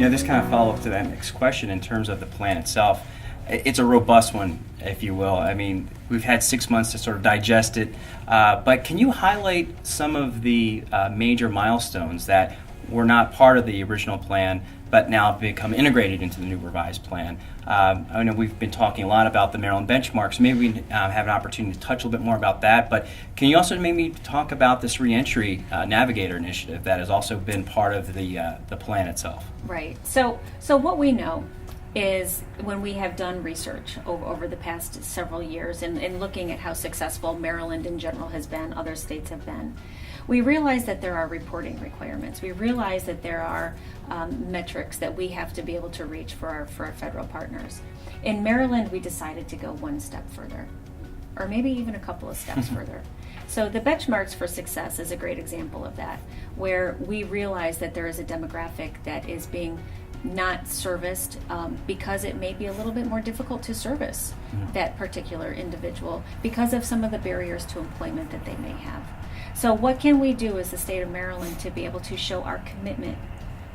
This kind of follow up to that next question in terms of the plan itself. It's a robust one, if you will. I mean, we've had 6 months to sort of digest it, but can you highlight some of the major milestones that were not part of the original plan, but now have become integrated into the new revised plan? I know we've been talking a lot about the Maryland benchmarks. Maybe we have an opportunity to touch a little bit more about that, but can you also maybe talk about this reentry navigator initiative that has also been part of the plan itself? Right. So what we know is when we have done research over the past several years and looking at how successful Maryland in general has been, other states have been, we realize that there are reporting requirements. We realize that there are metrics that we have to be able to reach for our federal partners. In Maryland, we decided to go one step further, or maybe even a couple of steps further. So the benchmarks for success is a great example of that, where we realize that there is a demographic that is being not serviced because it may be a little bit more difficult to service that particular individual because of some of the barriers to employment that they may have. So what can we do as the state of Maryland to be able to show our commitment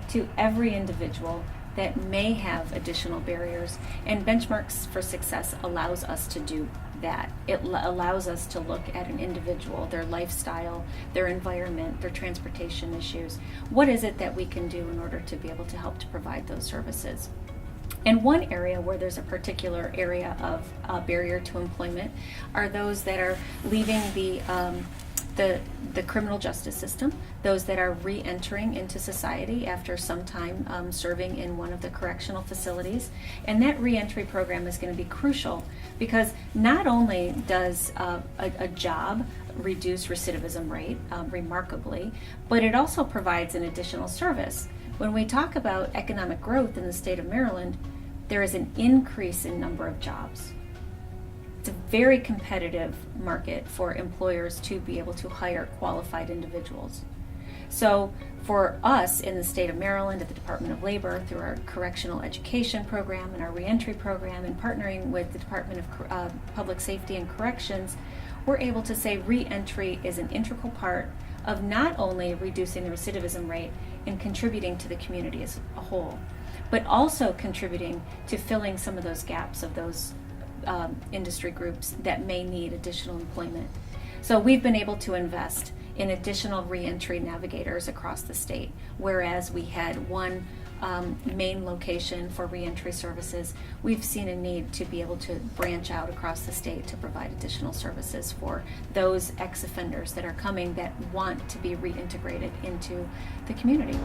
to every individual that may have additional barriers? And Benchmarks for Success allows us to do that. It allows us to look at an individual, their lifestyle, their environment, their transportation issues. What is it that we can do in order to be able to help to provide those services? And one area where there's a particular area of barrier to employment are those that are leaving the criminal justice system, those that are re-entering into society after some time serving in one of the correctional facilities. And that re-entry program is going to be crucial because not only does a job reduce recidivism rate remarkably, but it also provides an additional service. When we talk about economic growth in the state of Maryland, there is an increase in number of jobs. It's a very competitive market for employers to be able to hire qualified individuals. So for us in the state of Maryland at the Department of Labor, through our correctional education program and our reentry program and partnering with the Department of Public Safety and Corrections, we're able to say reentry is an integral part of not only reducing the recidivism rate and contributing to the community as a whole, but also contributing to filling some of those gaps of those industry groups that may need additional employment. So we've been able to invest in additional reentry navigators across the state, whereas we had one main location for reentry services. We've seen a need to be able to branch out across the state to provide additional services for those ex-offenders that are coming that want to be reintegrated into the community.